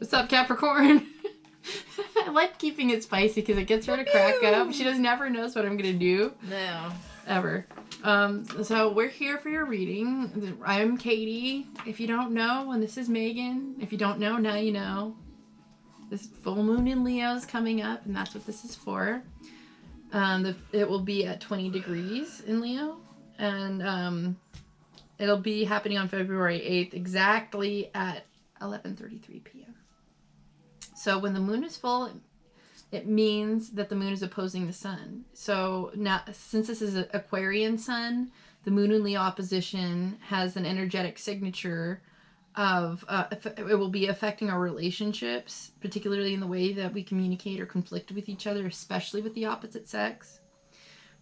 What's up, Capricorn? I like keeping it spicy because it gets her to crack up. She never knows what I'm going to do. No. Ever. So we're here for your reading. I'm Katie. If you don't know, and this is Megan. If you don't know, now you know. This full moon in Leo is coming up, and that's what this is for. It will be at 20 degrees in Leo, and it'll be happening on February 8th, exactly at 11:33 p.m. So when the moon is full, it means that the moon is opposing the sun. So now, since this is an Aquarian sun, the moon in Leo opposition has an energetic signature of it will be affecting our relationships, particularly in the way that we communicate or conflict with each other, especially with the opposite sex.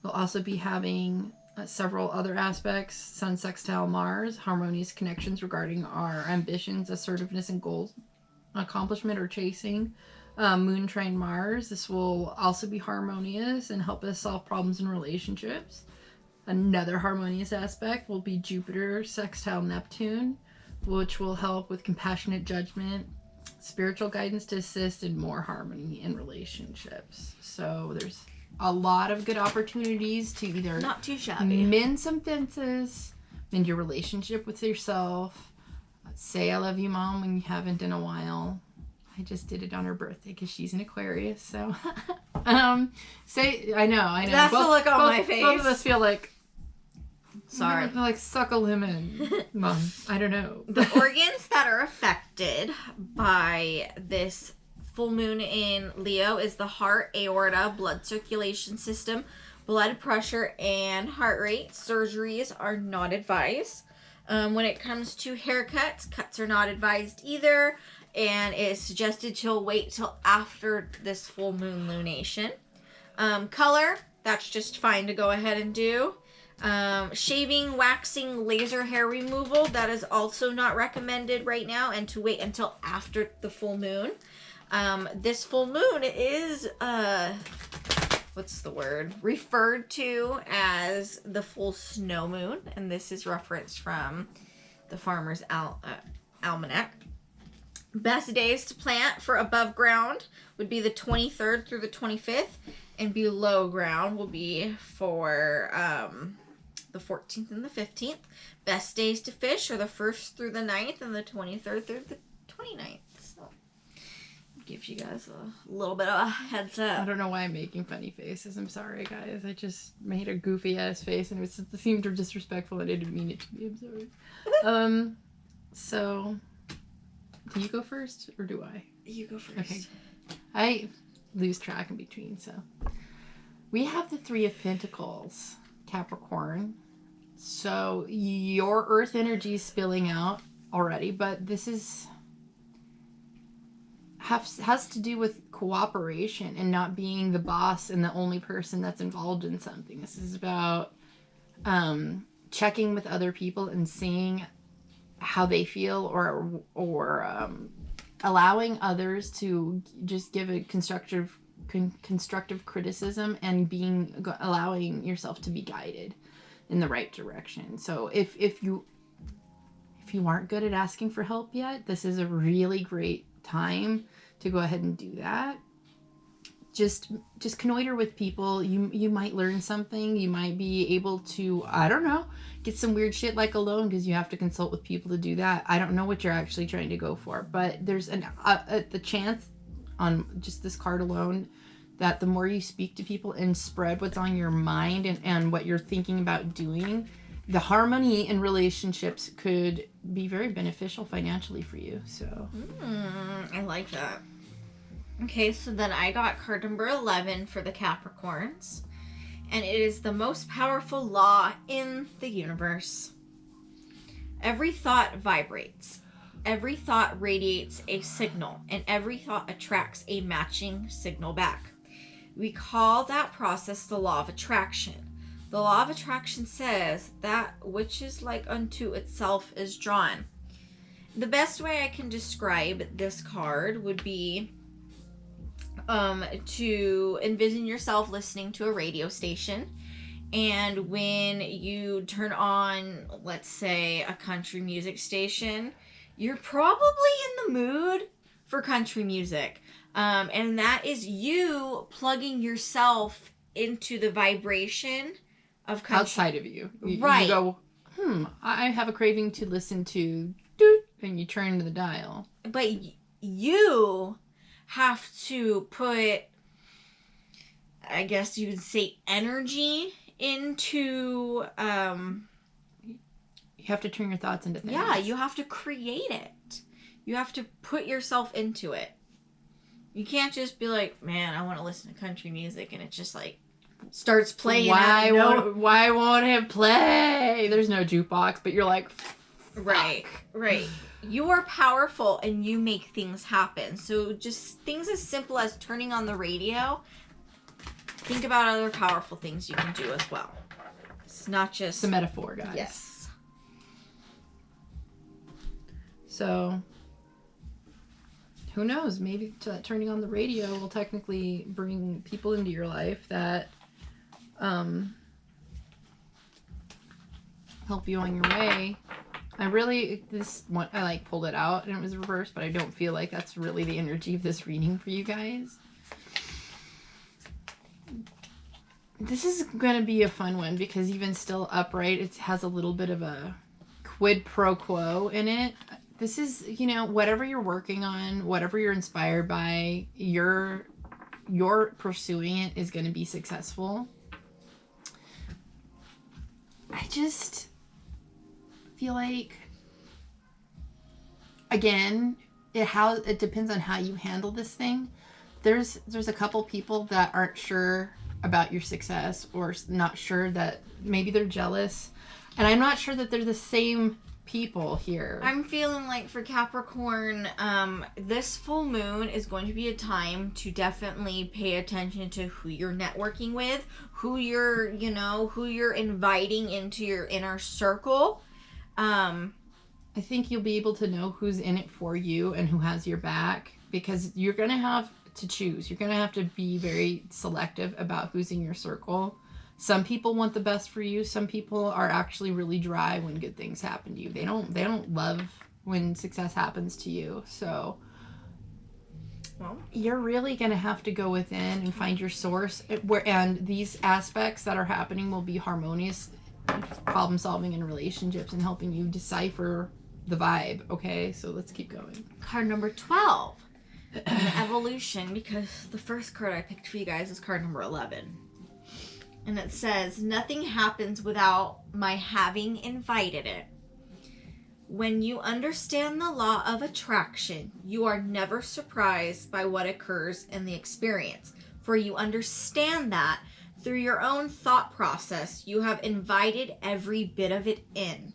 We'll also be having several other aspects: Sun sextile Mars, harmonious connections regarding our ambitions, assertiveness, and goals, accomplishment or chasing. Moon trine Mars. This will also be harmonious and help us solve problems in relationships. Another harmonious aspect will be Jupiter sextile Neptune, which will help with compassionate judgment, spiritual guidance to assist in more harmony in relationships. So there's a lot of good opportunities to either not too shabby, mend some fences, mend your relationship with yourself, say I love you, Mom, when you haven't in a while. I just did it on her birthday because she's an Aquarius, so say I know. That's the look on my face. Both of us feel like, sorry, like suckle him in, Mom. I don't know. The organs that are affected by this full moon in Leo is the heart, aorta, blood circulation system, blood pressure, and heart rate. Surgeries are not advised. When it comes to haircuts, cuts are not advised either, and it is suggested to wait till after this full moon lunation. Color, that's just fine to go ahead and do. Shaving, waxing, laser hair removal, that is also not recommended right now, and to wait until after the full moon. This full moon is, referred to as the full snow moon, and this is referenced from the Farmer's Almanac. Best days to plant for above ground would be the 23rd through the 25th, and below ground will be for the 14th and the 15th. Best days to fish are the 1st through the 9th and the 23rd through the 29th. So, gives you guys a little bit of a heads up. I don't know why I'm making funny faces. I'm sorry, guys. I just made a goofy ass face, and it seemed disrespectful, and I didn't mean it to be. I'm sorry. So, do you go first, or do I? You go first. Okay. I lose track in between, so. We have the Three of Pentacles, Capricorn. So, your earth energy is spilling out already, but this has to do with cooperation and not being the boss and the only person that's involved in something. This is about checking with other people and seeing how they feel, or allowing others to just give a constructive criticism, and allowing yourself to be guided in the right direction. So if you aren't good at asking for help yet, this is a really great time to go ahead and do that. Just connoiter with people. You might learn something. You might be able to, I don't know, get some weird shit like a loan, because you have to consult with people to do that. I don't know what you're actually trying to go for, but there's the chance on just this card alone that the more you speak to people and spread what's on your mind and what you're thinking about doing, the harmony in relationships could be very beneficial financially for you. So I like that. Okay, so then I got card number 11 for the Capricorns, and it is the most powerful law in the universe. Every thought vibrates. Every thought radiates a signal, and every thought attracts a matching signal back. We call that process the law of attraction. The law of attraction says that which is like unto itself is drawn. The best way I can describe this card would be to envision yourself listening to a radio station, and when you turn on, let's say, a country music station, you're probably in the mood for country music. And that is you plugging yourself into the vibration of country. Outside of you. Right. You go, I have a craving to listen to doot, and you turn the dial. But you have to put, I guess you would say, energy into... You have to turn your thoughts into things. Yeah, you have to create it. You have to put yourself into it. You can't just be like, man, I want to listen to country music, and it just like starts playing. Why won't it play? There's no jukebox, but you're like, fuck. Right. You are powerful, and you make things happen. So just things as simple as turning on the radio. Think about other powerful things you can do as well. It's not just... It's a metaphor, guys. Yes. So, who knows? Maybe turning on the radio will technically bring people into your life that help you on your way. I pulled it out and it was reversed, but I don't feel like that's really the energy of this reading for you guys. This is going to be a fun one because even still upright, it has a little bit of a quid pro quo in it. This is, whatever you're working on, whatever you're inspired by, you're pursuing it is going to be successful. I just feel like, again, it depends on how you handle this thing. There's a couple people that aren't sure about your success or not sure, that maybe they're jealous. And I'm not sure that they're the same people here. I'm feeling like for Capricorn, this full moon is going to be a time to definitely pay attention to who you're networking with, who you're inviting into your inner circle. I think you'll be able to know who's in it for you and who has your back, because you're going to have to choose. You're going to have to be very selective about who's in your circle. Some people want the best for you. Some people are actually really dry when good things happen to you. They don't love when success happens to you. So you're really going to have to go within and find your source. And these aspects that are happening will be harmonious problem solving in relationships and helping you decipher the vibe. Okay, so let's keep going. Card number 12. Evolution, because the first card I picked for you guys is card number 11. And it says, nothing happens without my having invited it. When you understand the law of attraction, you are never surprised by what occurs in the experience. For you understand that through your own thought process, you have invited every bit of it in.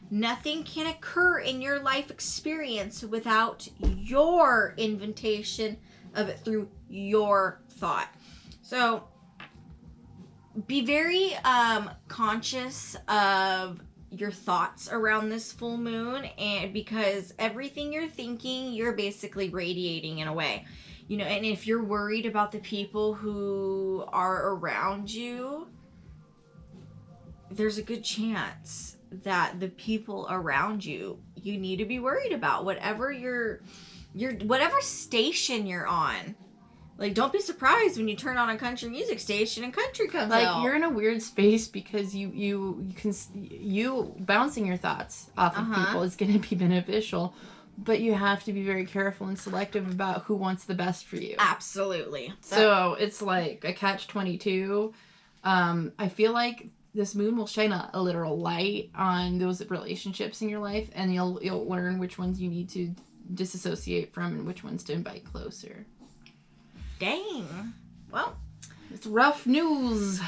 Nothing can occur in your life experience without your invitation of it through your thought. So be very conscious of your thoughts around this full moon, and because everything you're thinking, you're basically radiating in a way. And if you're worried about the people who are around you, there's a good chance that the people around you need to be worried about. Whatever whatever station you're on. Like, don't be surprised when you turn on a country music station and country comes out. Like, you're in a weird space because you bouncing your thoughts off of people is going to be beneficial, but you have to be very careful and selective about who wants the best for you. Absolutely. So it's like a catch-22. I feel like this moon will shine a literal light on those relationships in your life, and you'll learn which ones you need to disassociate from and which ones to invite closer. Dang. Well, it's rough news.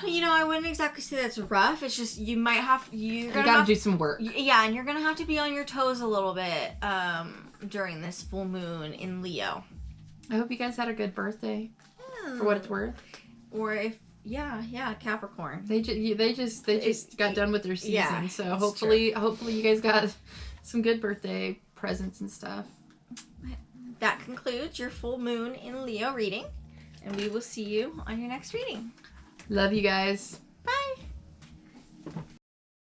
I wouldn't exactly say that's rough. It's just you gotta do some work. Yeah, and you're gonna have to be on your toes a little bit during this full moon in Leo. I hope you guys had a good birthday, for what it's worth. Or if Capricorn. They just got done with their season, yeah, so hopefully you guys got some good birthday presents and stuff. That concludes your full moon in Leo reading, and we will see you on your next reading. Love you guys. Bye.